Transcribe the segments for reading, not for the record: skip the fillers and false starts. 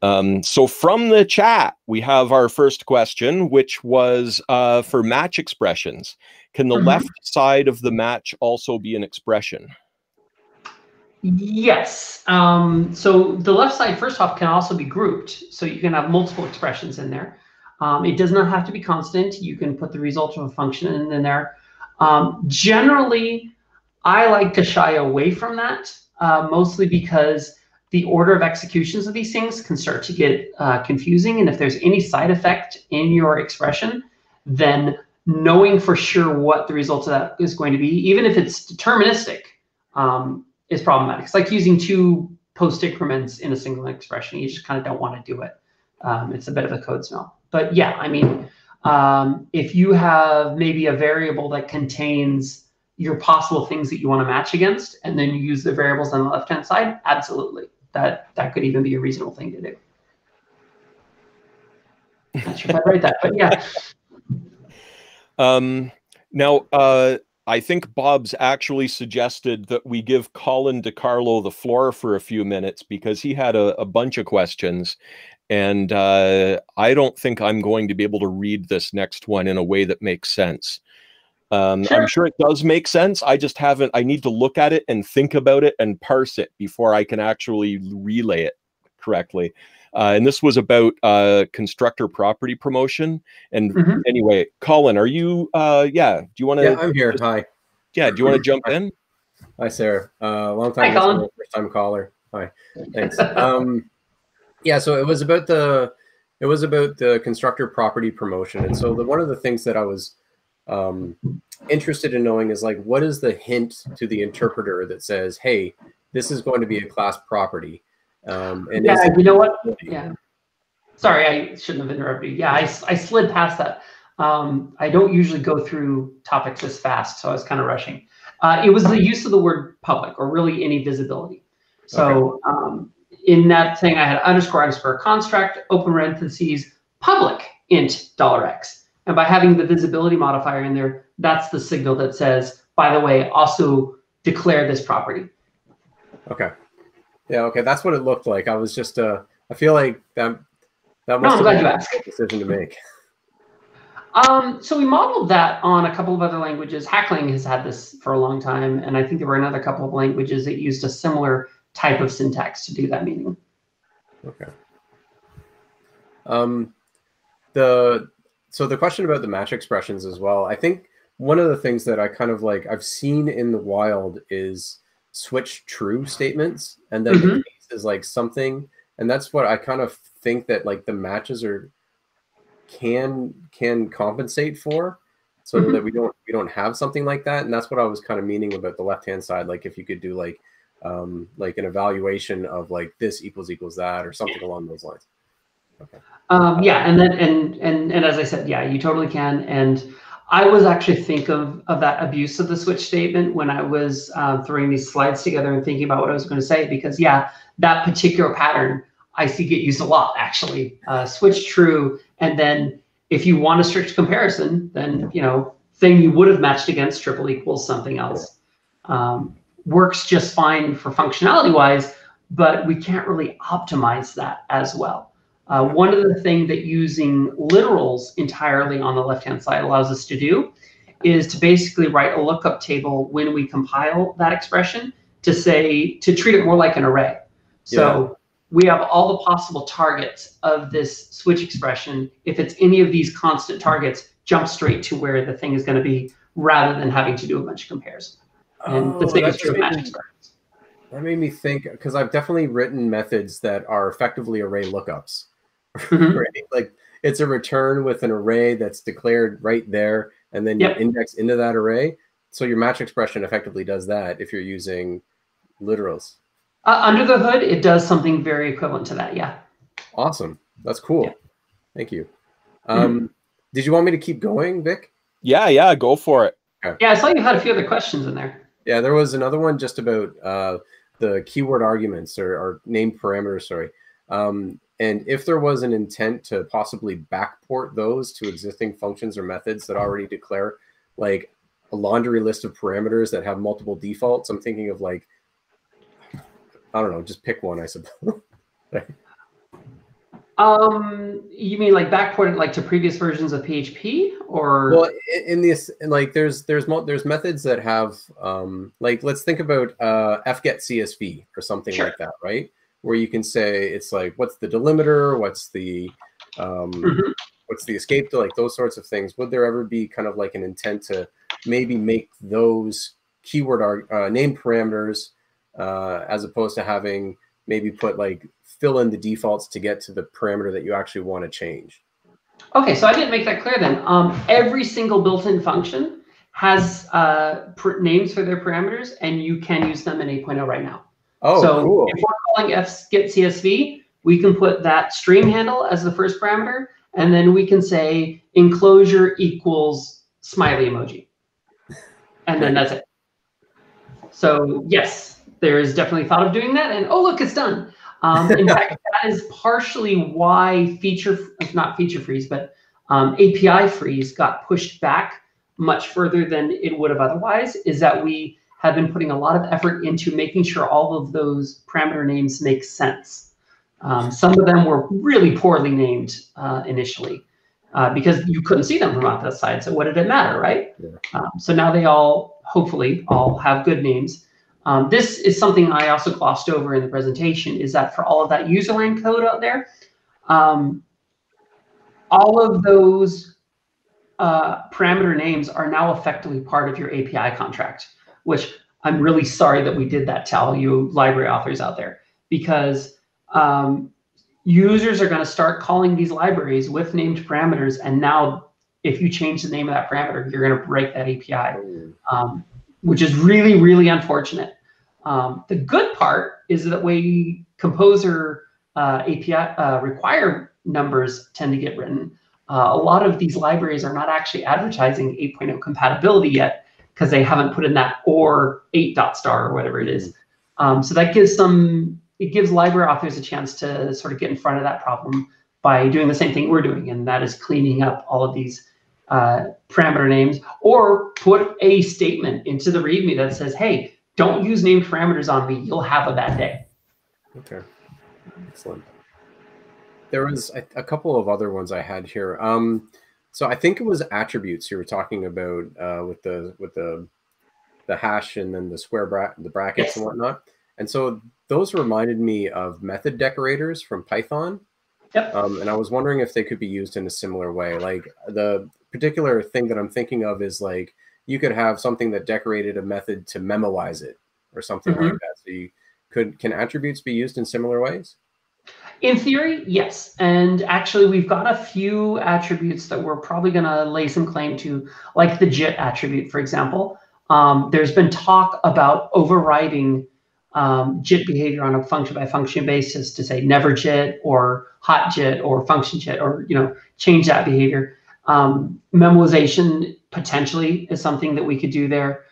So from the chat, we have our first question, which was for match expressions. Can the left side of the match also be an expression? Yes. So the left side, first off, can also be grouped. So you can have multiple expressions in there. It does not have to be constant. You can put the result of a function in there. Generally, I like to shy away from that, mostly because the order of executions of these things can start to get confusing. And if there's any side effect in your expression, then knowing for sure what the result of that is going to be, even if it's deterministic, is problematic. It's like using two post increments in a single expression. You just kind of don't want to do it. It's a bit of a code smell. But yeah, I mean, if you have maybe a variable that contains your possible things that you want to match against, and then you use the variables on the left-hand side, absolutely. That could even be a reasonable thing to do. Not sure if I write that, but yeah. Now, I think Bob's actually suggested that we give Colin DiCarlo the floor for a few minutes because he had a bunch of questions. And I don't think I'm going to be able to read this next one in a way that makes sense. Sure. I'm sure it does make sense. I just haven't. I need to look at it and think about it and parse it before I can actually relay it correctly. And this was about constructor property promotion. And anyway, Colin, are you? Yeah. Do you want to? Yeah, I'm here. Hi. Yeah. Do you want to jump in? Hi, Sarah. Long time. Hi, Colin. First time caller. Hi. Thanks. Yeah. So it was about the constructor property promotion, and so one of the things that I was interested in knowing is like, what is the hint to the interpreter that says, hey, this is going to be a class property? And yeah, you know what? Yeah. Sorry, I shouldn't have interrupted you. Yeah, I slid past that. I don't usually go through topics this fast, so I was kind of rushing. It was the use of the word public, or really any visibility. So in that thing, I had __ construct, open parentheses, public int $x. And by having the visibility modifier in there, that's the signal that says, by the way, also declare this property. Okay. Yeah, okay, that's what it looked like. I was just, I feel like that must have been a decision to make. So we modeled that on a couple of other languages. Hackling has had this for a long time, and I think there were another couple of languages that used a similar type of syntax to do that meaning. Okay. So the question about the match expressions as well, I think one of the things that I kind of like I've seen in the wild is switch true statements, and then the case is like something, and that's what I kind of think that like the matches can compensate for, so that we don't have something like that. And that's what I was kind of meaning about the left hand side, like if you could do like an evaluation of like this equals that or something along those lines. Okay. Yeah, and then and as I said, yeah, you totally can. And I was actually thinking of that abuse of the switch statement when I was throwing these slides together and thinking about what I was going to say, because yeah, that particular pattern I see get used a lot actually. Switch true, and then if you want a strict comparison, then thing you would have matched against triple equals something else. Works just fine for functionality wise, but we can't really optimize that as well. One of the things that using literals entirely on the left-hand side allows us to do is to basically write a lookup table when we compile that expression to treat it more like an array. So we have all the possible targets of this switch expression. If it's any of these constant targets, jump straight to where the thing is going to be, rather than having to do a bunch of comparison. And the same is true of match expressions. That made me think, because I've definitely written methods that are effectively array lookups. Right? Like it's a return with an array that's declared right there, and then you index into that array. So your match expression effectively does that if you're using literals. Under the hood, it does something very equivalent to that. Yeah. Awesome. That's cool. Yeah. Thank you. Did you want me to keep going, Vic? Yeah, go for it. Okay. Yeah, I saw you had a few other questions in there. Yeah, there was another one just about the keyword arguments or named parameters, sorry. And if there was an intent to possibly backport those to existing functions or methods that already declare like a laundry list of parameters that have multiple defaults, I'm thinking of like, I don't know, just pick one, I suppose. You mean like backported like to previous versions of PHP, or? Well, in this, like, there's methods that have like, let's think about fget CSV or something like that, right? Where you can say it's like, what's the delimiter, what's the what's the escape, to like those sorts of things. Would there ever be kind of like an intent to maybe make those keyword name parameters as opposed to having maybe put like fill in the defaults to get to the parameter that you actually want to change? Okay, so I didn't make that clear then. Every single built-in function has names for their parameters, and you can use them in 8.0 right now. Oh, so cool. If we're calling fget CSV, we can put that stream handle as the first parameter, and then we can say enclosure equals smiley emoji. And then that's it. So yes, there is definitely thought of doing that, and oh, look, it's done. In fact, that is partially why not feature freeze, but API freeze got pushed back much further than it would have otherwise, is that we have been putting a lot of effort into making sure all of those parameter names make sense. Some of them were really poorly named initially because you couldn't see them from off the side. So what did it matter, right? Yeah. So now they all, hopefully, all have good names. This is something I also glossed over in the presentation, is that for all of that userland code out there, all of those parameter names are now effectively part of your API contract, which I'm really sorry that we did that to all you library authors out there, because users are going to start calling these libraries with named parameters, and now if you change the name of that parameter, you're going to break that API, which is really, really unfortunate. The good part is that way Composer API require numbers tend to get written. A lot of these libraries are not actually advertising 8.0 compatibility yet because they haven't put in that or 8.star or whatever it is. So that gives library authors a chance to sort of get in front of that problem by doing the same thing we're doing, and that is cleaning up all of these parameter names, or put a statement into the README that says, hey, don't use named parameters on me, you'll have a bad day. Okay, excellent. There was a couple of other ones I had here. So I think it was attributes you were talking about with the hash and then the square the brackets and whatnot. And so those reminded me of method decorators from Python. Yep. And I was wondering if they could be used in a similar way. Like the particular thing that I'm thinking of is like you could have something that decorated a method to memoize it or something like that. So can attributes be used in similar ways? In theory, yes. And actually, we've got a few attributes that we're probably going to lay some claim to, like the JIT attribute, for example. There's been talk about overriding JIT behavior on a function-by-function basis to say never JIT or hot JIT or function JIT, or change that behavior. Memoization potentially is something that we could do there.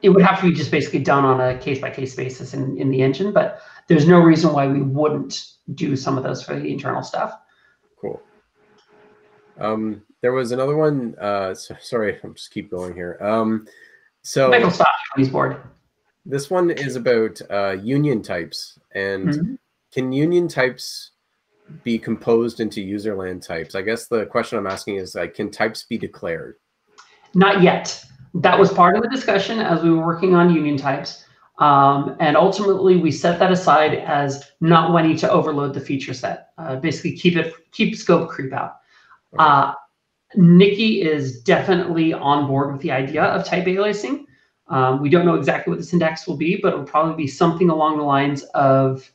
It would have to be just basically done on a case-by-case basis in the engine, but there's no reason why we wouldn't do some of those for the internal stuff. Cool. There was another one. Sorry, I'll just keep going here. So Michael, stop. He's bored. This one is about union types, and can union types be composed into userland types? I guess the question I'm asking is, like, can types be declared? Not yet. That was part of the discussion as we were working on union types. And ultimately, we set that aside as not wanting to overload the feature set. Basically, keep scope creep out. Okay. Nikki is definitely on board with the idea of type aliasing. We don't know exactly what the syntax will be, but it will probably be something along the lines of,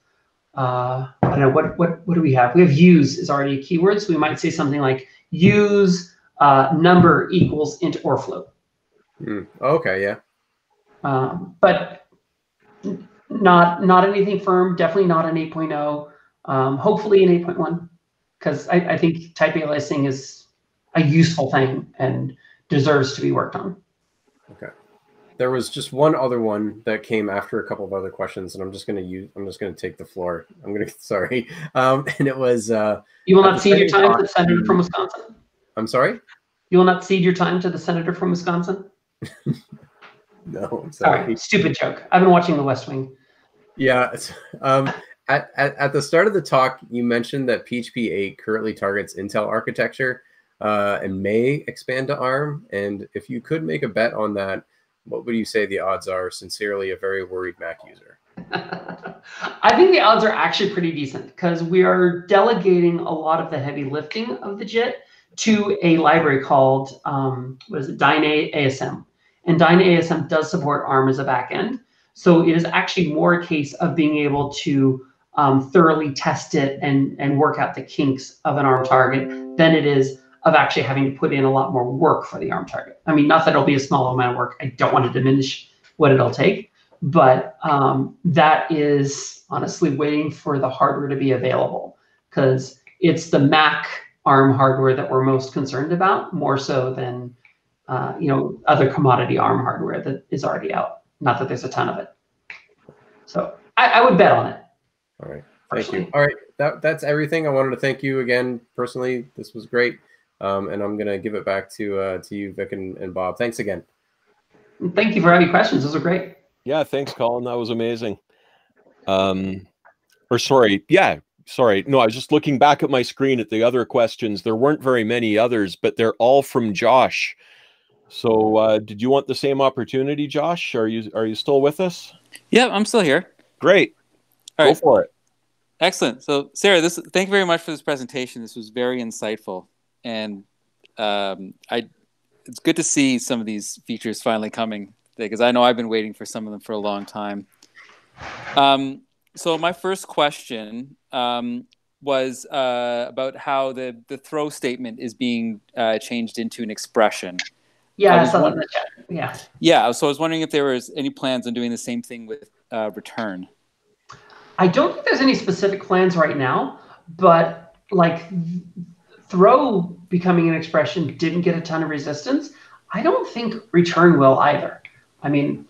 I don't know, what do we have? We have use is already a keyword, so we might say something like use number equals int or float. Okay, yeah. But not anything firm, definitely not an 8.0, hopefully an 8.1, because I think type aliasing is a useful thing and deserves to be worked on. Okay. There was just one other one that came after a couple of other questions, and I'm just going to take the floor. Sorry. And it was you will not cede your time to the senator from Wisconsin. I'm sorry? You will not cede your time to the senator from Wisconsin? No, I'm sorry. Stupid joke. I've been watching The West Wing. Yeah. At the start of the talk, you mentioned that PHP 8 currently targets Intel architecture and may expand to ARM. And if you could make a bet on that, what would you say the odds are? Sincerely, a very worried Mac user. I think the odds are actually pretty decent because we are delegating a lot of the heavy lifting of the JIT to a library called, what is it, dynaasm. And dynaasm does support ARM as a backend. So it is actually more a case of being able to thoroughly test it and work out the kinks of an ARM target than it is of actually having to put in a lot more work for the ARM target. I mean, not that it'll be a small amount of work. I don't want to diminish what it'll take, but that is honestly waiting for the hardware to be available, because it's the Mac ARM hardware that we're most concerned about, more so than other commodity ARM hardware that is already out. Not that there's a ton of it. So I would bet on it. All right. Thank you. All right. That's everything. I wanted to thank you again personally. This was great. And I'm going to give it back to you, Vic and Bob. Thanks again. Thank you for having questions. Those are great. Yeah, thanks, Colin. That was amazing. Sorry. No, I was just looking back at my screen at the other questions. There weren't very many others, but they're all from Josh. So did you want the same opportunity, Josh? Are you still with us? Yeah, I'm still here. Great. All right. Go for it. Excellent. So, Sarah, thank you very much for this presentation. This was very insightful. And it's good to see some of these features finally coming, because I know I've been waiting for some of them for a long time. So my first question was about how the throw statement is being changed into an expression. Yeah, I saw that in the chat. Yeah. Yeah. So I was wondering if there was any plans on doing the same thing with return. I don't think there's any specific plans right now, but like throw becoming an expression didn't get a ton of resistance. I don't think return will either. I mean,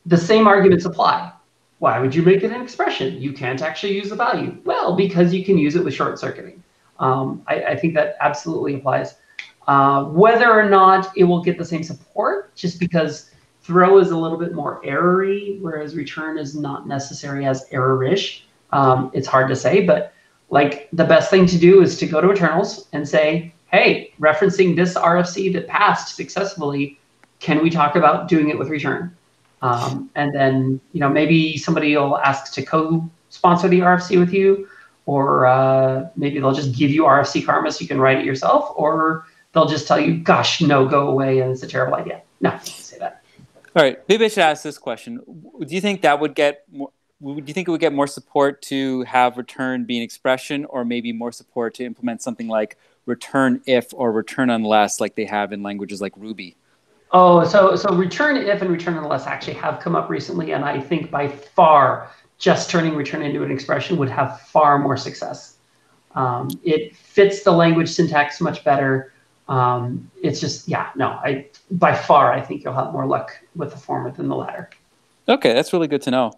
the same arguments apply. Why would you make it an expression? You can't actually use the value. Well, because you can use it with short circuiting. I think that absolutely applies. Whether or not it will get the same support, just because throw is a little bit more error-y, whereas return is not necessary as error-ish. It's hard to say, but like the best thing to do is to go to internals and say, hey, referencing this RFC that passed successfully, can we talk about doing it with return? And then, maybe somebody will ask to co-sponsor the RFC with you, or maybe they'll just give you RFC karma so you can write it yourself, or they'll just tell you, gosh, no, go away, and it's a terrible idea. No, don't say that. All right, maybe I should ask this question. Do you think that would get more, do you think it would get more support to have return be an expression, or maybe more support to implement something like return if or return unless, like they have in languages like Ruby? Oh, so return if and return unless actually have come up recently, and I think by far just turning return into an expression would have far more success. It fits the language syntax much better. It's just, by far I think you'll have more luck with the former than the latter. Okay, that's really good to know.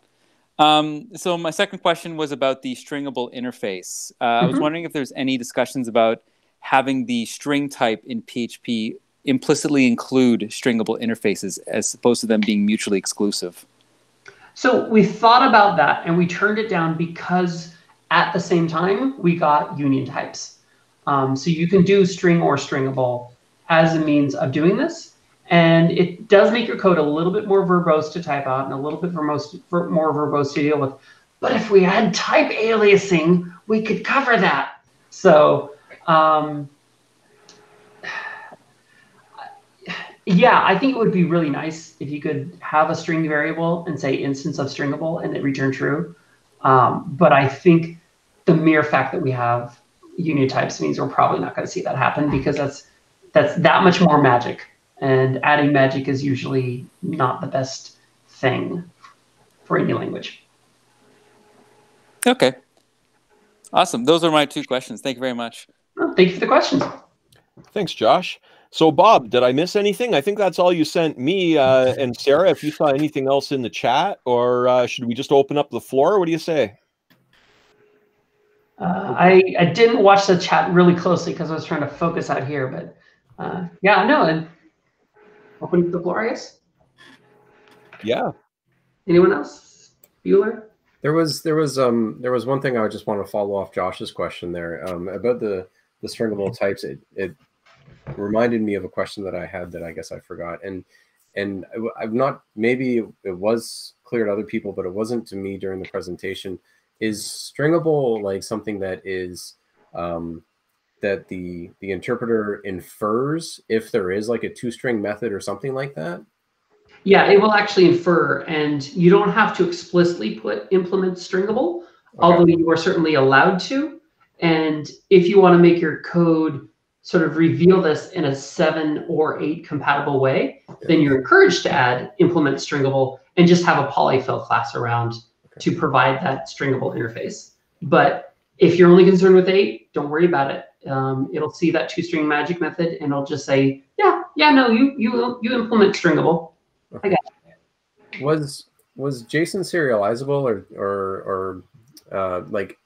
So my second question was about the stringable interface. I was wondering if there's any discussions about having the string type in PHP implicitly include stringable interfaces as opposed to them being mutually exclusive. So we thought about that and we turned it down because at the same time we got union types. So you can do string or stringable as a means of doing this. And it does make your code a little bit more verbose to type out and a little bit more verbose to deal with. But if we had type aliasing, we could cover that. So yeah, I think it would be really nice if you could have a string variable and say instance of stringable and it return true. But I think the mere fact that we have union types means we're probably not going to see that happen, because that's that much more magic. And adding magic is usually not the best thing for any language. Okay. Awesome. Those are my two questions. Thank you very much. Well, thank you for the questions. Thanks, Josh. So, Bob, did I miss anything? I think that's all you sent me. And Sarah, if you saw anything else in the chat, or should we just open up the floor? What do you say? I didn't watch the chat really closely because I was trying to focus out here, but yeah, no, and open the floor, I guess. Yeah. Anyone else? Bueller? There was one thing I just want to follow off Josh's question there about the stringable types. It reminded me of a question that I had that I guess I forgot, and I've not, maybe it was clear to other people, but it wasn't to me during the presentation. Is stringable like something that is that the interpreter infers if there is like a toString method or something like that? Yeah, it will actually infer, and you don't have to explicitly implement stringable, although you are certainly allowed to. And if you want to make your code sort of reveal this in a 7 or 8 compatible way, then you're encouraged to add implement stringable and just have a polyfill class around to provide that stringable interface. But if you're only concerned with 8, don't worry about it. It'll see that toString magic method and it'll just say, yeah, no, you implement stringable. I got it. Was JSON serializable or like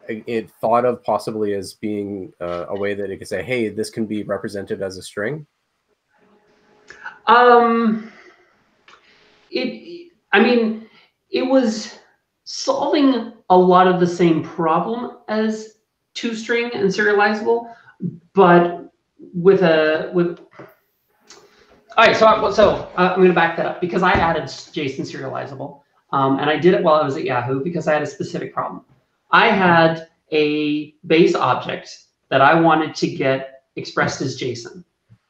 it thought of possibly as being a way that it could say, hey, this can be represented as a string? I mean, it was solving a lot of the same problem as toString and serializable, but with all right, so I'm going to back that up because I added JSON serializable, and I did it while I was at Yahoo because I had a specific problem. I had a base object that I wanted to get expressed as JSON.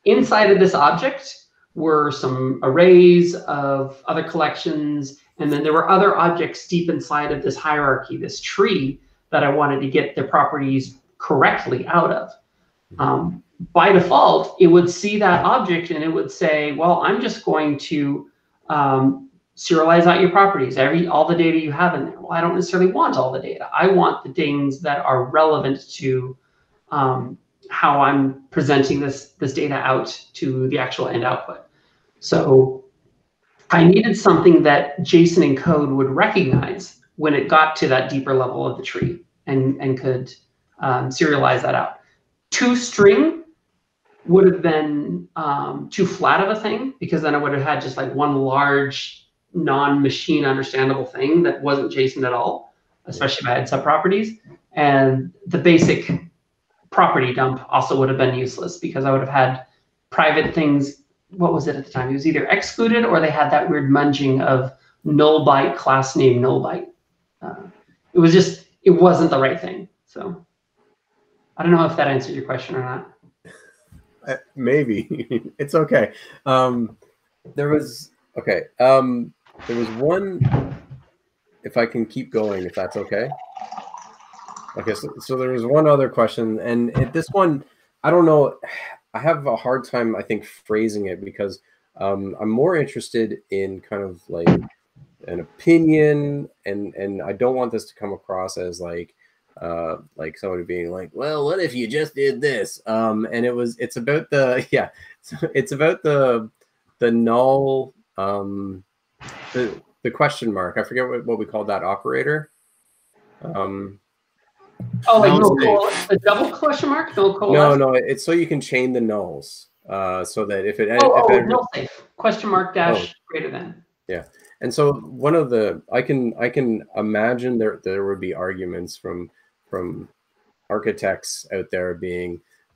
Inside of this object were some arrays of other collections, and then there were other objects deep inside of this hierarchy, this tree that I wanted to get the properties correctly out of. By default, it would see that object and it would say, well, I'm just going to serialize out your properties, all the data you have in there. Well, I don't necessarily want all the data. I want the things that are relevant to how I'm presenting this data out to the actual end output. So I needed something that JSON encode would recognize when it got to that deeper level of the tree and could serialize that out. toString would have been too flat of a thing because then I would have had just like one large non-machine understandable thing that wasn't JSON at all, especially if I had subproperties. And the basic property dump also would have been useless because I would have had private things. What was it at the time? It was either excluded or they had that weird munging of null byte class name null byte. It wasn't the right thing. So I don't know if that answered your question or not. Maybe. It's okay. There was one, if I can keep going, if that's okay. Okay, so there was one other question, and this one, I don't know, I have a hard time, I think, phrasing it because I'm more interested in kind of like an opinion, and I don't want this to come across as like somebody being like, well, what if you just did this? And it's about the null, the question mark. I forget what we call that operator. Oh, like a double question mark? No, it's so you can chain the nulls. So that if it null safe question mark dash greater than. Yeah. And so one of the I can imagine there would be arguments from architects out there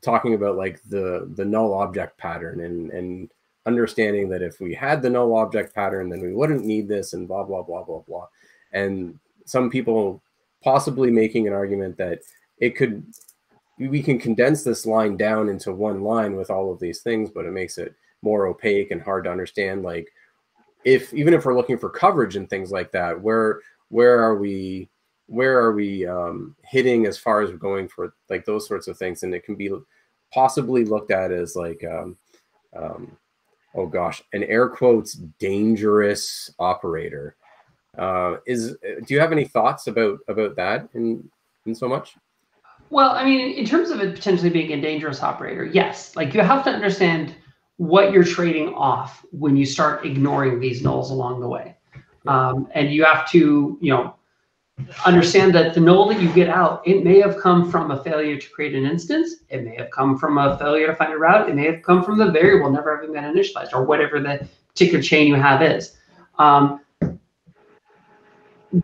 talking about like the null object pattern and understanding that if we had the null object pattern, then we wouldn't need this and blah, blah, blah, blah, blah. And some people possibly making an argument that we can condense this line down into one line with all of these things, but it makes it more opaque and hard to understand. Like even if we're looking for coverage and things like that, where are we hitting as far as going for like those sorts of things? And it can be possibly looked at as like, oh gosh, an air quotes dangerous operator. Do you have any thoughts about that in so much? Well, I mean, in terms of it potentially being a dangerous operator, yes. Like you have to understand what you're trading off when you start ignoring these nulls along the way. And you have to, understand that the null that you get out, it may have come from a failure to create an instance. It may have come from a failure to find a route. It may have come from the variable never having been initialized or whatever the particular chain you have is.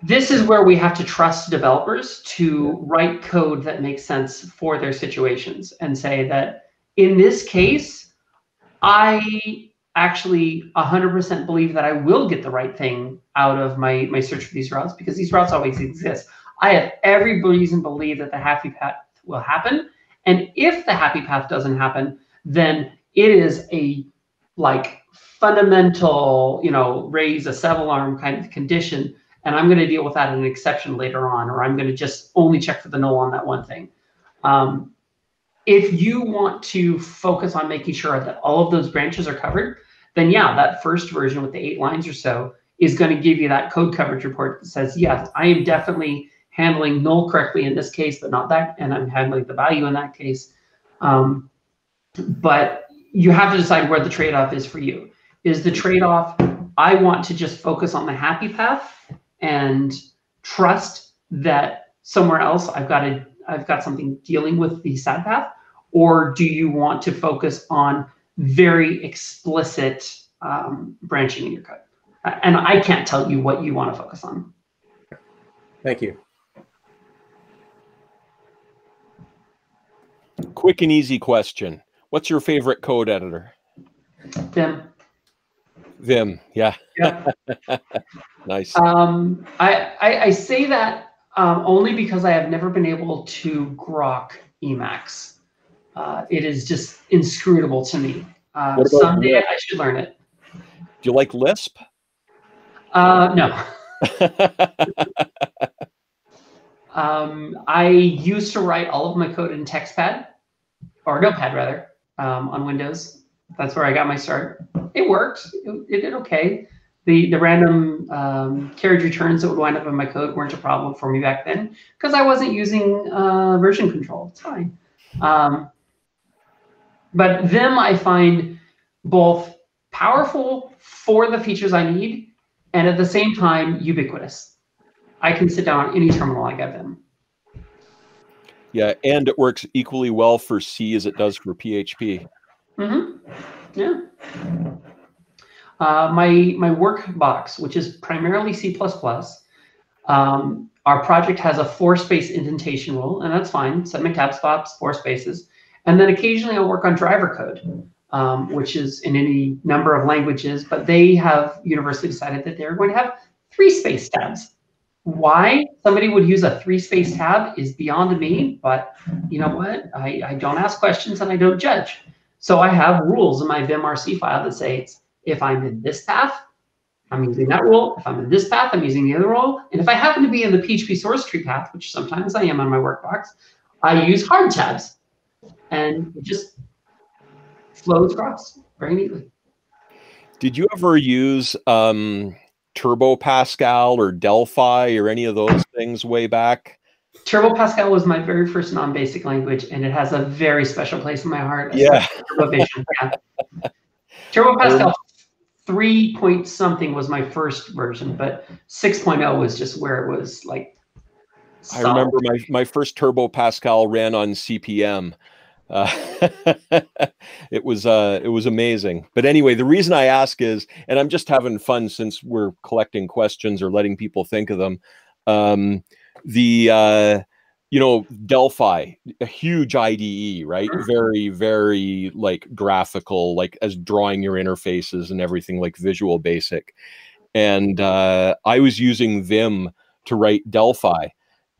this is where we have to trust developers to write code that makes sense for their situations and say that in this case, I actually 100% believe that I will get the right thing out of my search for these routes, because these routes always exist. I have every reason to believe that the happy path will happen. And if the happy path doesn't happen, then it is a like fundamental, raise a cell alarm kind of condition. And I'm going to deal with that in an exception later on, or I'm going to just only check for the null on that one thing. If you want to focus on making sure that all of those branches are covered, then yeah, that first version with the 8 lines or so is going to give you that code coverage report that says, yes, I am definitely handling null correctly in this case, but not that, and I'm handling the value in that case. But you have to decide where the trade-off is for you. Is the trade-off, I want to just focus on the happy path and trust that somewhere else I've got something dealing with the sad path? Or do you want to focus on very explicit branching in your code? And I can't tell you what you want to focus on. Thank you. Quick and easy question. What's your favorite code editor? Vim. Vim, yeah. Yeah. Nice. I say that only because I have never been able to grok Emacs. It is just inscrutable to me. Someday Lisp? I should learn it. Do you like Lisp? No. I used to write all of my code in TextPad, or Notepad rather, on Windows. That's where I got my start. It worked. It did okay. The random carriage returns that would wind up in my code weren't a problem for me back then because I wasn't using version control. It's fine. But Vim I find both powerful for the features I need and at the same time ubiquitous. I can sit down on any terminal I get Vim. Yeah, and it works equally well for C as it does for PHP. Mm-hmm. Yeah. My Workbox, which is primarily C++, our project has a 4-space indentation rule, and that's fine. Set my tab stops, 4 spaces. And then occasionally I'll work on driver code, which is in any number of languages, but they have universally decided that they're going to have 3-space tabs. Why somebody would use a 3-space tab is beyond me, but you know what? I don't ask questions and I don't judge. So I have rules in my vimrc file that say, if I'm in this path, I'm using that rule. If I'm in this path, I'm using the other rule. And if I happen to be in the PHP source tree path, which sometimes I am on my Workbox, I use hard tabs. And it just flows across very neatly. Did you ever use Turbo Pascal or Delphi or any of those things way back? Turbo Pascal was my very first non-basic language, and it has a very special place in my heart. Yeah. Turbo Pascal 3 point something was my first version, but 6.0 was just where it was like solid. I remember my first Turbo Pascal ran on CPM. It was amazing. But anyway, the reason I ask is, and I'm just having fun since we're collecting questions or letting people think of them. Delphi, a huge IDE, right? Very, very like graphical, like as drawing your interfaces and everything, like Visual Basic. And I was using Vim to write Delphi.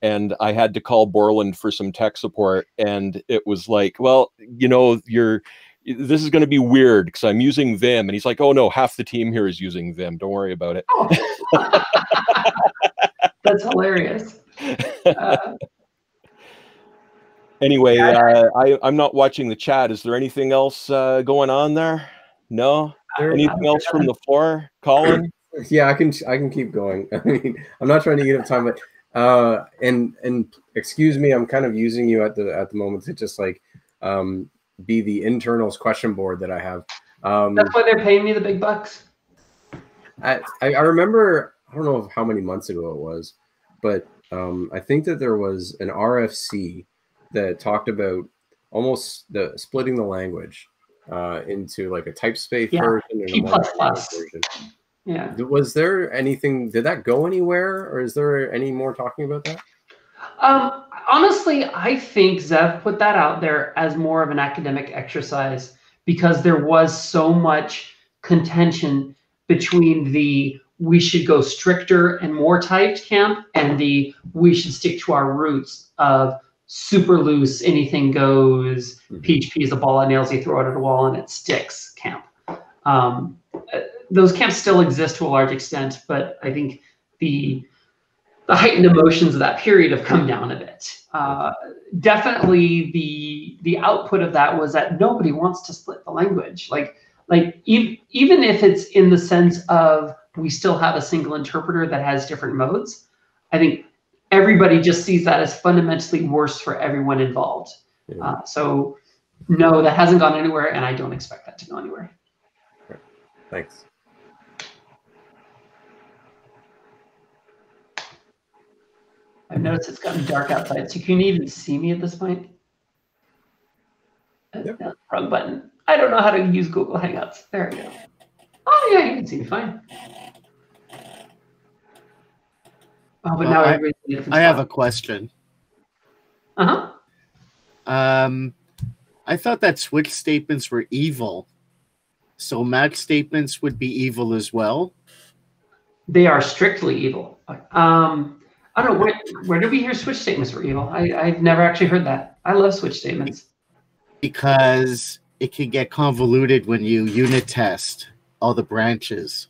And I had to call Borland for some tech support, and it was like, well, this is going to be weird because I'm using Vim, and he's like, oh no, half the team here is using Vim. Don't worry about it. Oh. That's hilarious. Anyway, I'm not watching the chat. Is there anything else going on there? No. Anything else from the floor, Colin? Yeah, I can keep going. I mean, I'm not trying to eat up time, but. And excuse me, I'm kind of using you at the moment to just like be the internals question board that I have. That's why they're paying me the big bucks. I remember, I don't know how many months ago it was, but I think that there was an RFC that talked about almost splitting the language into like a typespace version and a multi-language version. Yeah. Was there anything, did that go anywhere, or is there any more talking about that? Honestly, I think Zev put that out there as more of an academic exercise because there was so much contention between the we should go stricter and more typed camp and the we should stick to our roots of super loose, anything goes, PHP is a ball of nails, you throw it at a wall and it sticks camp. Those camps still exist to a large extent, but I think the heightened emotions of that period have come down a bit. Definitely the output of that was that nobody wants to split the language. Like even if it's in the sense of we still have a single interpreter that has different modes, I think everybody just sees that as fundamentally worse for everyone involved. Yeah. So no, that hasn't gone anywhere, and I don't expect that to go anywhere. Thanks. I've noticed it's gotten dark outside, so can you even see me at this point? Yep. Wrong button. I don't know how to use Google Hangouts. There we go. Oh yeah, you can see me fine. Oh, but well, now I have a question. Uh-huh. I thought that switch statements were evil. So match statements would be evil as well? They are strictly evil. I don't know, where did we hear switch statements were evil? I've never actually heard that. I love switch statements. Because it can get convoluted when you unit test all the branches.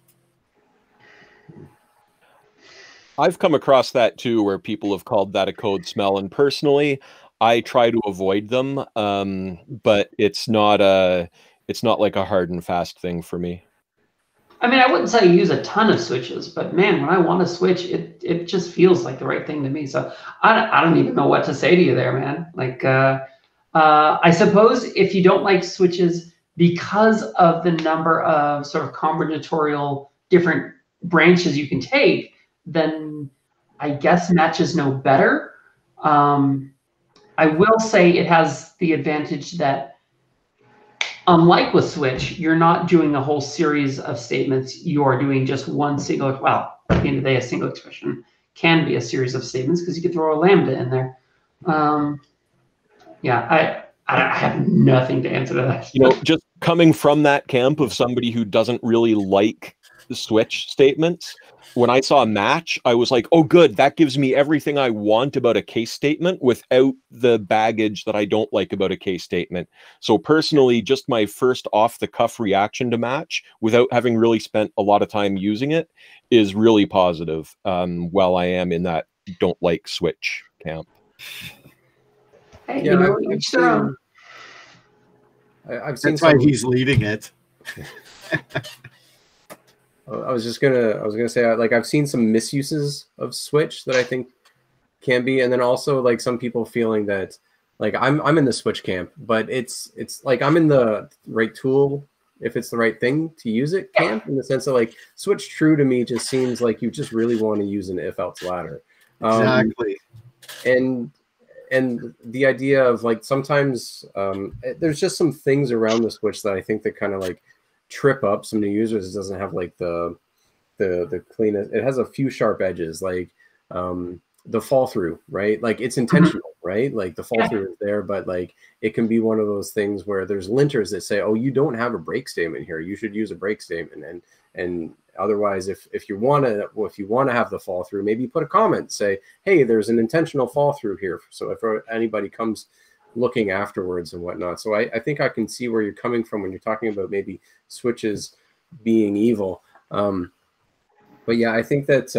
I've come across that too, where people have called that a code smell, and personally, I try to avoid them, but it's not like a hard and fast thing for me. I mean, I wouldn't say I use a ton of switches, but man, when I want to switch, it just feels like the right thing to me. So I don't even know what to say to you there, man. Like, I suppose if you don't like switches because of the number of sort of combinatorial different branches you can take, then I guess matches no better. I will say it has the advantage that unlike with switch, you're not doing a whole series of statements. You are doing just one single, well, at the end of the day, a single expression can be a series of statements because you could throw a lambda in there. Yeah, I have nothing to answer to that. You know, just coming from that camp of somebody who doesn't really like the switch statements, when I saw match, I was like, oh, good, that gives me everything I want about a case statement without the baggage that I don't like about a case statement. So personally, just my first off-the-cuff reaction to match, without having really spent a lot of time using it, is really positive, while I am in that don't like switch camp. Hey, Yeah, you know, I've seen That's why he's leading it. I was gonna say, like, I've seen some misuses of switch that I think can be, and then also like some people feeling that, like, I'm in the switch camp, but it's like I'm in the right tool if it's the right thing to use it camp, in the sense that, like, switch true to me just seems like you just really want to use an if else ladder. Exactly. And the idea of, like, sometimes there's just some things around the switch that I think that kind of like trip up some new users. It doesn't have like the cleanest. It has a few sharp edges, like the fall through, right? Like, it's intentional, right? Like, the fall through is there, but like it can be one of those things where there's linters that say, oh, you don't have a break statement here, you should use a break statement, and otherwise, if you want to have the fall through, maybe put a comment, say, hey, there's an intentional fall through here, so if anybody comes looking afterwards and whatnot. So I think I can see where you're coming from when you're talking about maybe switches being evil. But yeah, I think that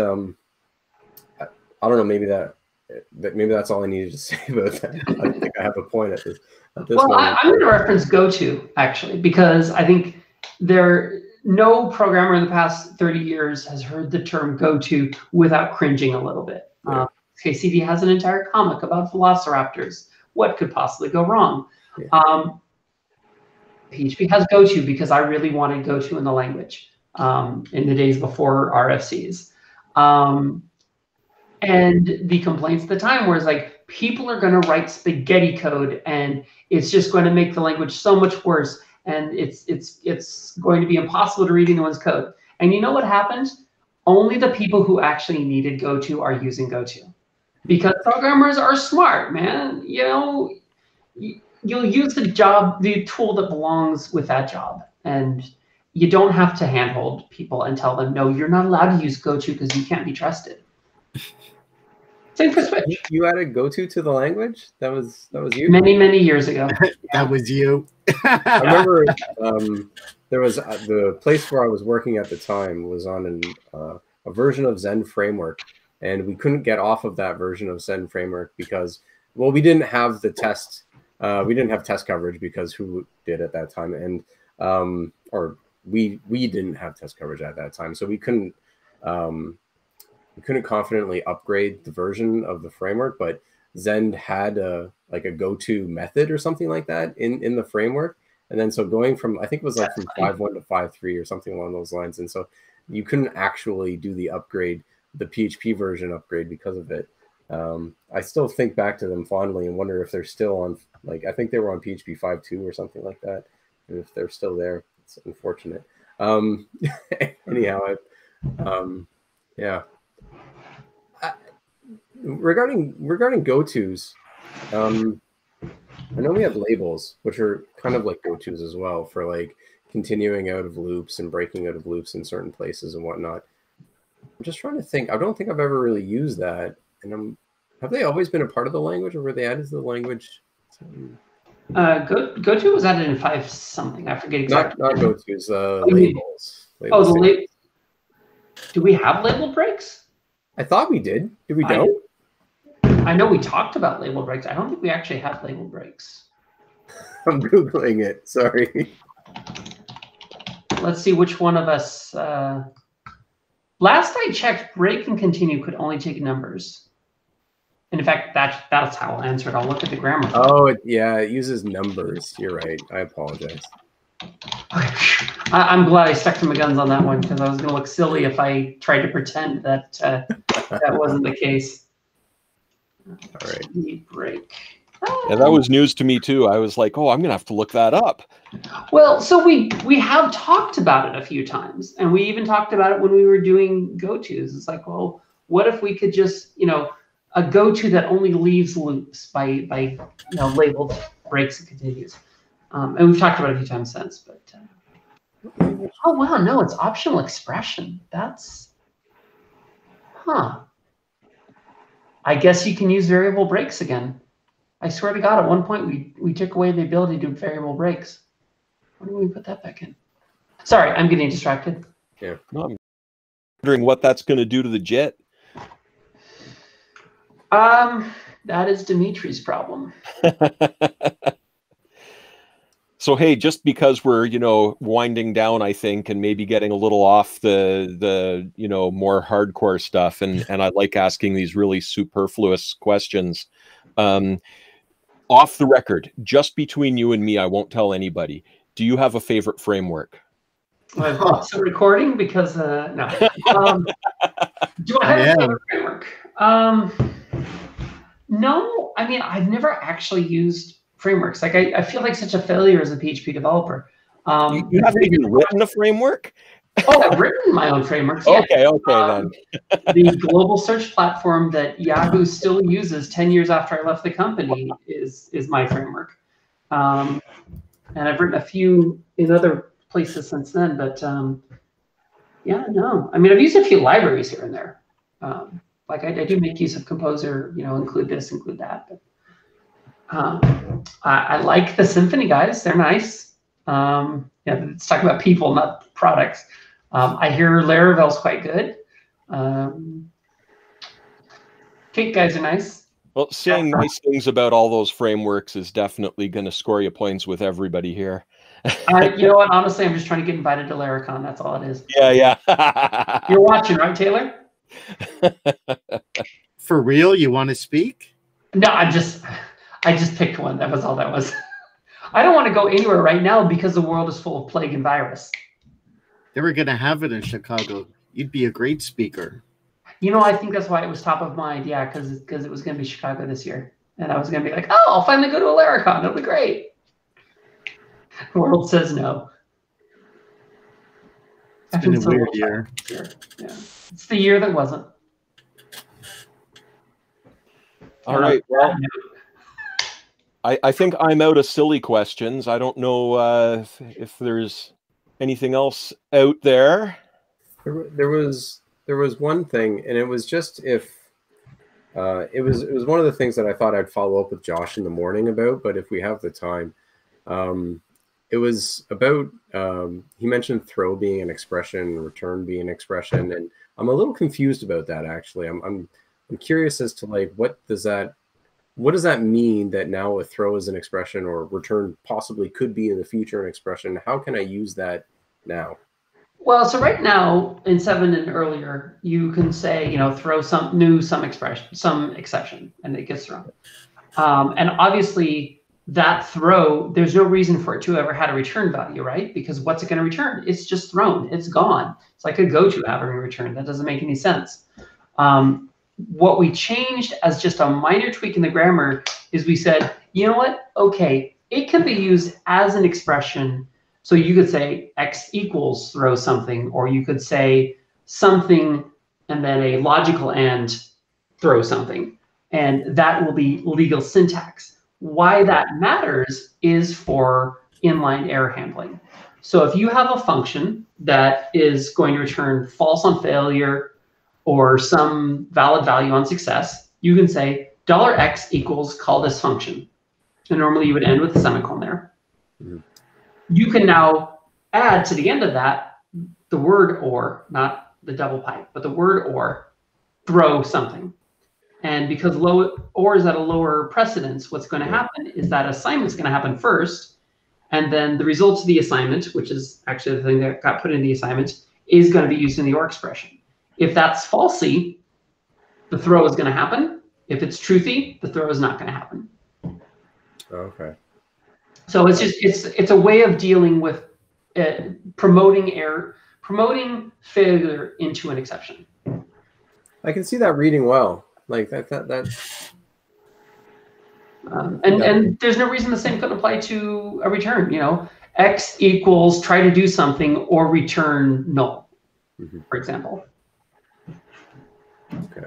I don't know, maybe that's all I needed to say about that. I don't think I have a point at this well, moment. I'm going to reference goto, actually, because I think no programmer in the past 30 years has heard the term goto without cringing a little bit. Yeah. KCD has an entire comic about velociraptors. What could possibly go wrong? Yeah. PHP has goto because I really wanted goto in the language in the days before RFCs. And the complaints at the time was like, people are going to write spaghetti code and it's just going to make the language so much worse. And it's going to be impossible to read anyone's code. And you know what happens? Only the people who actually needed GoTo are using GoTo. Because programmers are smart, man. You know, you'll use the tool that belongs with that job. And you don't have to handhold people and tell them, no, you're not allowed to use GoTo because you can't be trusted. Same for Switch. You added GoTo to the language? That was you? Many years ago. That was you. I remember there was the place where I was working at the time was on a version of Zen Framework, and we couldn't get off of that version of Zen Framework because, well, we didn't have the test. We didn't have test coverage because who did at that time, and or we didn't have test coverage at that time, so we couldn't confidently upgrade the version of the framework. But Zen had like a go-to method or something like that in the framework, and then so going from, I think it was like from 5.1 to 5.3 or something along those lines, and so you couldn't actually do the upgrade, the PHP version upgrade because of it. I still think back to them fondly and wonder if they're still on, like, I think they were on PHP 5.2 or something like that. And if they're still there, it's unfortunate. Anyhow, yeah. Regarding go-tos, I know we have labels, which are kind of like go-tos as well for like continuing out of loops and breaking out of loops in certain places and whatnot. I'm just trying to think. I don't think I've ever really used that. And have they always been a part of the language, or were they added to the language? GoTo was added in 5 something. I forget exactly. Not go-tos, labels. Oh, the label. Do we have label breaks? I thought we did. Did we don't? I know we talked about label breaks. I don't think we actually have label breaks. I'm Googling it. Sorry. Let's see which one of us. Last I checked, break and continue could only take numbers. And in fact, that's how I'll answer it. I'll look at the grammar. Oh, yeah, it uses numbers. You're right. I apologize. I'm glad I stuck to my guns on that one because I was going to look silly if I tried to pretend that that wasn't the case. All right. Break. Yeah, that was news to me too. I was like, oh, I'm going to have to look that up. Well, so we have talked about it a few times, and we even talked about it when we were doing go-tos. It's like, well, what if we could just, a go-to that only leaves loops by labeled breaks and continues. And we've talked about it a few times since, but oh wow, no, it's optional expression. That's I guess you can use variable breaks again. I swear to God, at one point we took away the ability to do variable breaks. When did we put that back in? Sorry, I'm getting distracted. Yeah, no, I'm wondering what that's going to do to the JIT. That is Dimitri's problem. So, hey, just because we're, winding down, I think, and maybe getting a little off the more hardcore stuff, and I like asking these really superfluous questions. Off the record, just between you and me, I won't tell anybody. Do you have a favorite framework? I've lost the recording because, no. Do I have a favorite framework? No, I mean, I've never actually used frameworks. Like, I feel like such a failure as a PHP developer. You haven't even written a framework? Oh, I've written my own frameworks. Yeah. Okay, then. The global search platform that Yahoo still uses 10 years after I left the company is my framework. And I've written a few in other places since then, but yeah, no. I mean, I've used a few libraries here and there. Like I do make use of Composer, include this, include that. But I like the Symfony guys. They're nice. Let's talk about people, not products. I hear Laravel's quite good. Cake guys are nice. Well, saying nice things about all those frameworks is definitely going to score you points with everybody here. You know what? Honestly, I'm just trying to get invited to Lericon. That's all it is. Yeah. You're watching, right, Taylor? For real? You want to speak? No, I just picked one. That was all that was. I don't want to go anywhere right now because the world is full of plague and virus. They were going to have it in Chicago. You'd be a great speaker. I think that's why it was top of mind. Yeah, because it was going to be Chicago this year. And I was going to be like, oh, I'll finally go to a Lericon. It'll be great. The world says no. It's been a weird year. Yeah, it's the year that wasn't. All right. Well, I think I'm out of silly questions. I don't know if there's anything else out there. There was one thing, and it was just if it was one of the things that I thought I'd follow up with Josh in the morning about, but if we have the time, it was about he mentioned throw being an expression, return being an expression, and I'm a little confused about that actually. I'm curious as to like what does that mean that now a throw is an expression or return possibly could be in the future an expression? How can I use that now? Well, so right now in 7 and earlier, you can say, throw some exception, and it gets thrown. And obviously that throw, there's no reason for it to ever had a return value, right? Because what's it going to return? It's just thrown. It's gone. It's like a go-to having a return. That doesn't make any sense. What we changed as just a minor tweak in the grammar is we said, you know what? Okay, it can be used as an expression. So you could say x equals throw something, or you could say something and then a logical and throw something. And that will be legal syntax. Why that matters is for inline error handling. So if you have a function that is going to return false on failure or some valid value on success, you can say $x equals call this function. And normally you would end with a semicolon there. Mm-hmm. You can now add to the end of that the word or, not the double pipe, but the word or, throw something. And because or is at a lower precedence, what's going to happen is that assignment's going to happen first, and then the results of the assignment, which is actually the thing that got put in the assignment, is going to be used in the or expression. If that's falsy, the throw is going to happen. If it's truthy, the throw is not going to happen. Okay. So it's a way of dealing with promoting failure into an exception. I can see that reading well, like that. And there's no reason the same couldn't apply to a return. X equals try to do something or return null, for example. Okay.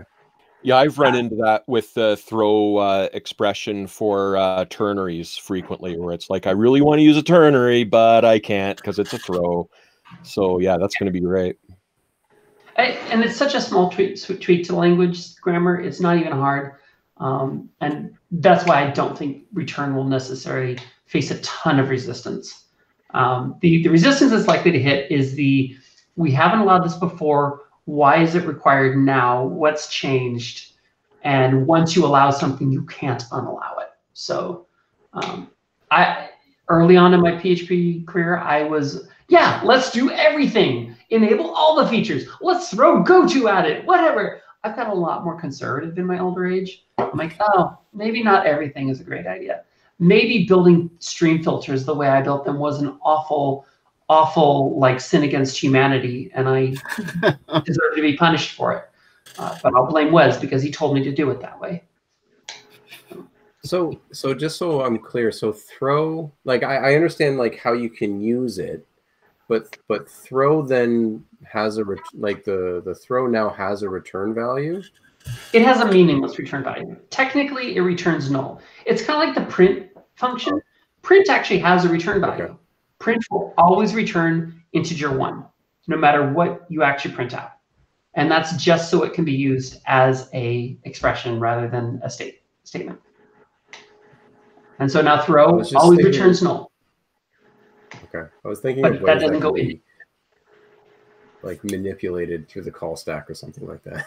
Yeah, I've run into that with the throw expression for ternaries frequently, where it's like, I really want to use a ternary, but I can't because it's a throw. So yeah, that's going to be great. And it's such a small tweak to language grammar. It's not even hard. And that's why I don't think return will necessarily face a ton of resistance. The resistance it's likely to hit is we haven't allowed this before. Why is it required now? What's changed? And once you allow something, you can't unallow it. So early on in my PHP career, I was, let's do everything. Enable all the features. Let's throw goto at it, whatever. I've got a lot more conservative in my older age. I'm like, oh, maybe not everything is a great idea. Maybe building stream filters the way I built them was an awful like sin against humanity, and I deserve to be punished for it. But I'll blame Wes because he told me to do it that way. So just so I'm clear, so throw, like I understand like how you can use it, but throw then has the throw now has a return value. It has a meaningless return value. Technically, it returns null. It's kind of like the print function. Print actually has a return value. Okay. Print will always return integer 1, no matter what you actually print out. And that's just so it can be used as a expression rather than a statement. And so now throw always returns null. Okay. I was thinking but of ways that doesn't go in. Like manipulated through the call stack or something like that.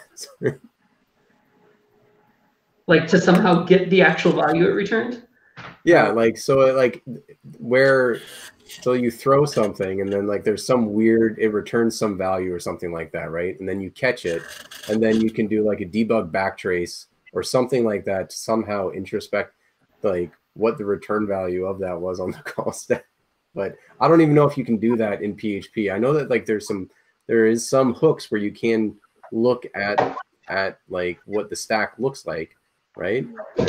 Like to somehow get the actual value it returned? Yeah, like so so you throw something and then like there's some weird, it returns some value or something like that, right? And then you catch it and then you can do like a debug backtrace or something like that to somehow introspect like what the return value of that was on the call stack. But I don't even know if you can do that in PHP. I know that like there is some hooks where you can look at like what the stack looks like, right?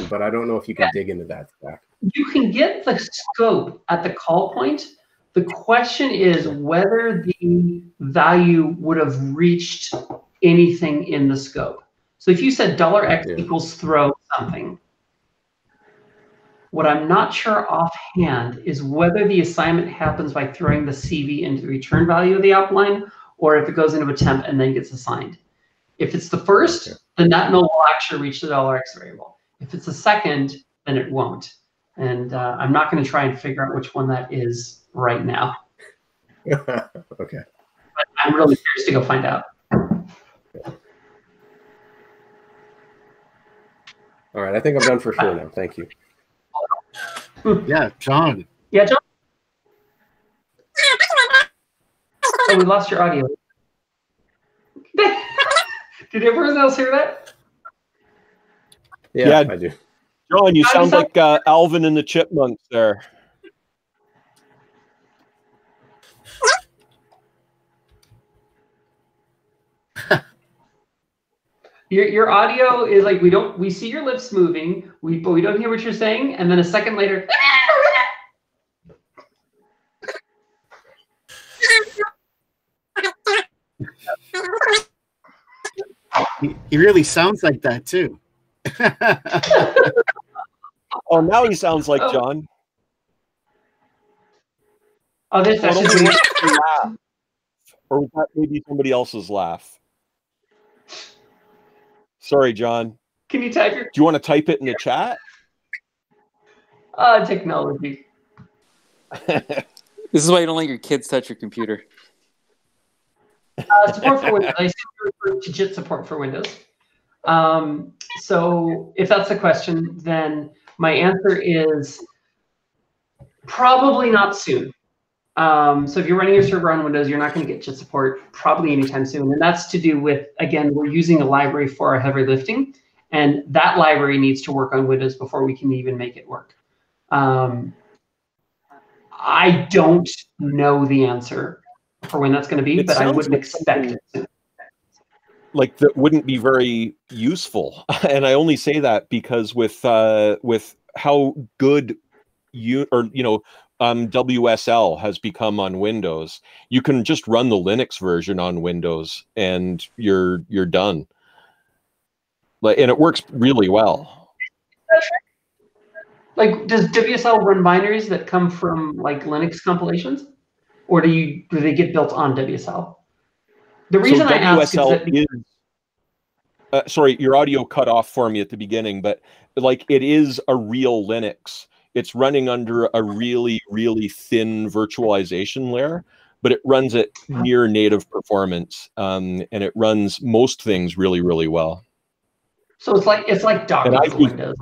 But I don't know if you can dig into that stack. You can get the scope at the call point. The question is whether the value would have reached anything in the scope. So if you said $x equals throw something, what I'm not sure offhand is whether the assignment happens by throwing the CV into the return value of the outline, or if it goes into a temp and then gets assigned. If it's the first, then that null will actually reach the $x variable. If it's the second, then it won't. And I'm not going to try and figure out which one that is right now. Okay. But I'm really curious to go find out. All right, I think I'm done for sure now. Thank you. Yeah, John. Yeah, John. Oh, we lost your audio. Did everyone else hear that? Yeah, I do. John, you sound like Alvin and the Chipmunks there. Your audio is like we see your lips moving, but we don't hear what you're saying, and then a second later. He really sounds like that too. Oh, now he sounds like John. Oh, this actually laugh. Or was that maybe somebody else's laugh? Sorry, John. Can you type your? Do you want to type it in the chat? Technology. This is why you don't let your kids touch your computer. Support for Windows. I assume you're referring to JIT support for Windows. So if that's the question, then my answer is probably not soon. So if you're running your server on Windows, you're not going to get JIT support probably anytime soon. And that's to do with, again, we're using a library for our heavy lifting. And that library needs to work on Windows before we can even make it work. I don't know the answer for when that's going to be, but I wouldn't expect it to. Like that wouldn't be very useful. And I only say that because with how good WSL has become on Windows, you can just run the Linux version on Windows and you're done. Like, and it works really well. Like, does WSL run binaries that come from like Linux compilations, or do they get built on WSL? The reason I ask is that sorry, your audio cut off for me at the beginning, but like it is a real Linux. It's running under a really, really thin virtualization layer, but it runs at near native performance, and it runs most things really, really well. So it's like Docker for Windows.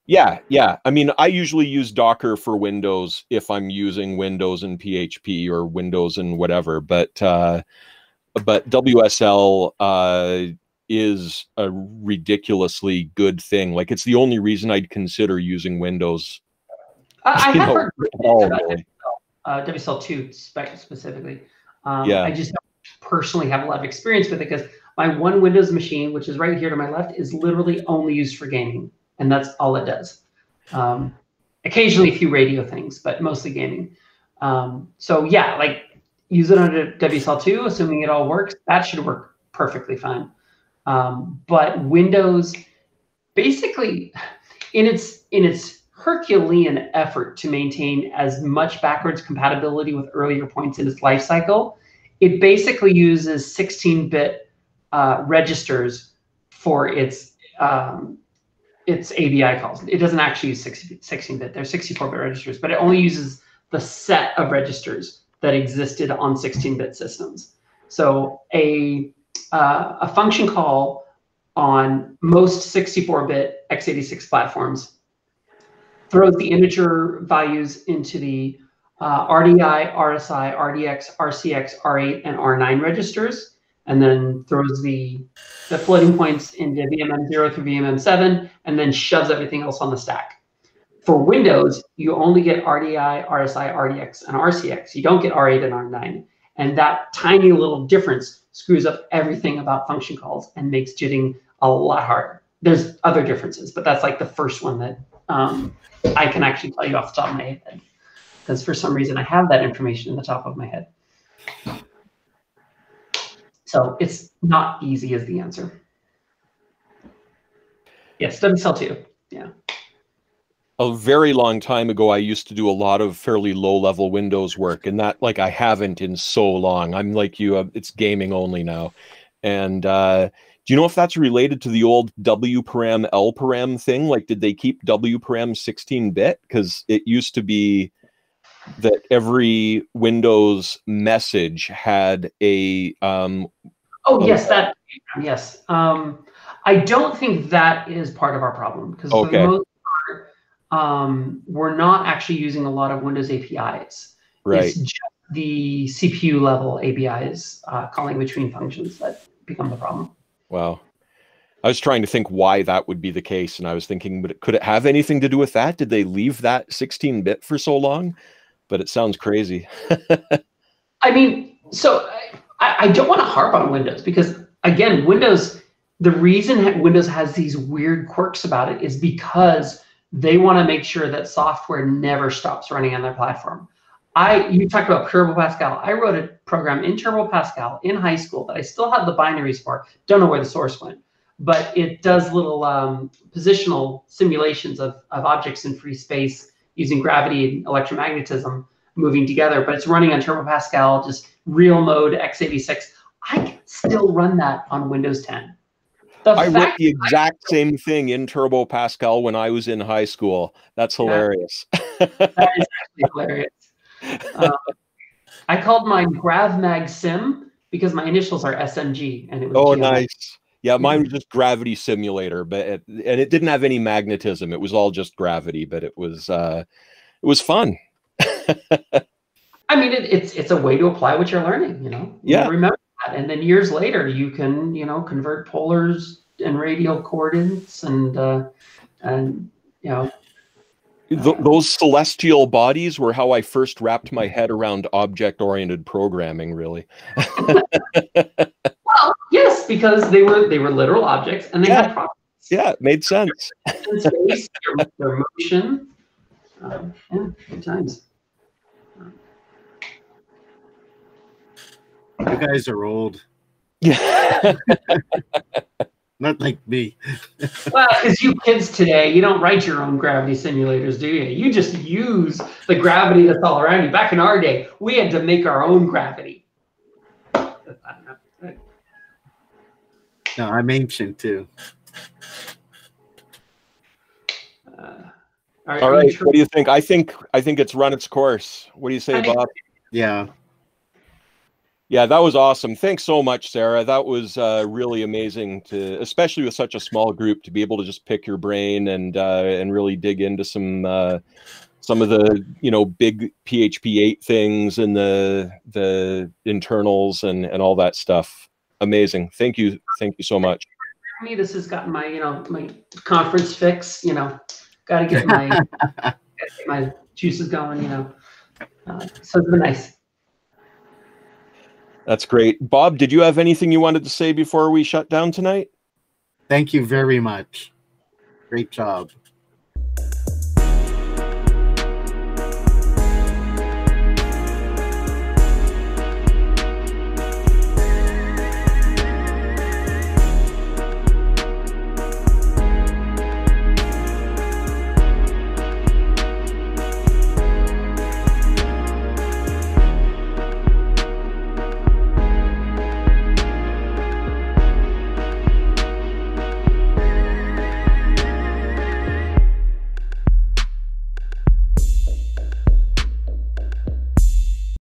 Yeah. I mean, I usually use Docker for Windows if I'm using Windows and PHP or Windows and whatever, but WSL is a ridiculously good thing. Like, it's the only reason I'd consider using Windows. I have heard about WSL 2 specifically. I just don't personally have a lot of experience with it because my one Windows machine, which is right here to my left, is literally only used for gaming, and that's all it does. Occasionally a few radio things, but mostly gaming. So yeah, like use it under WSL 2, assuming it all works. That should work perfectly fine. But Windows, basically, in its Herculean effort to maintain as much backwards compatibility with earlier points in its life cycle, it basically uses 16-bit registers for its ABI calls. It doesn't actually use 16-bit. They're 64-bit registers, but it only uses the set of registers that existed on 16-bit systems. So a function call on most 64-bit x86 platforms throws the integer values into the RDI, RSI, RDX, RCX, R8, and R9 registers, and then throws the floating points into VMM0 through VMM7, and then shoves everything else on the stack. For Windows, you only get RDI, RSI, RDX, and RCX. You don't get R8 and R9. And that tiny little difference screws up everything about function calls and makes JITting a lot harder. There's other differences, but that's like the first one that I can actually tell you off the top of my head because for some reason I have that information in the top of my head. So it's not easy is the answer. Yes, WSL2. Yeah. A very long time ago, I used to do a lot of fairly low-level Windows work, and that, like, I haven't in so long. I'm like you, it's gaming only now. And do you know if that's related to the old WPRAM, LPRAM thing? Like, did they keep WPRAM 16-bit? Because it used to be that every Windows message had a... oh, yes, that, yes. I don't think that is part of our problem, because for the most part, we're not actually using a lot of Windows APIs. Right. It's just the CPU level APIs calling between functions that become the problem. Wow. I was trying to think why that would be the case, and I was thinking, but could it have anything to do with that? Did they leave that 16-bit for so long? But it sounds crazy. I mean, so I don't want to harp on Windows, because, again, Windows, the reason Windows has these weird quirks about it is because they want to make sure that software never stops running on their platform. You talked about Turbo Pascal. I wrote a program in Turbo Pascal in high school that I still have the binaries for. Don't know where the source went, but it does little positional simulations of objects in free space using gravity and electromagnetism moving together. But it's running on Turbo Pascal, just real mode x86. I can still run that on Windows 10. I wrote the exact same thing in Turbo Pascal when I was in high school. That's hilarious. That is actually hilarious. I called mine GravMag Sim because my initials are SMG, and it was. Oh, nice. Yeah, mine was just Gravity Simulator, but and it didn't have any magnetism. It was all just gravity, but it was fun. I mean, it's a way to apply what you're learning. Yeah. Remember that, and then years later, you can convert polars and radial coordinates, and those celestial bodies were how I first wrapped my head around object-oriented programming, really. Well, yes, because they were literal objects, and they had properties. Yeah, it made sense. Space, their motion. Good times. You guys are old. Yeah. Not like me. Well, because you kids today, you don't write your own gravity simulators, do you? You just use the gravity that's all around you. Back in our day, we had to make our own gravity. No, I'm ancient too. All right. What do you think? I think it's run its course. What do you say, Bob? Yeah. Yeah, that was awesome. Thanks so much, Sarah. That was really amazing especially with such a small group, to be able to just pick your brain and really dig into some of the big PHP 8 things and the internals and all that stuff. Amazing. Thank you so much. For me, this has gotten my my conference fix. Got to get my juices going. So it's been nice. That's great. Bob, did you have anything you wanted to say before we shut down tonight? Thank you very much. Great job.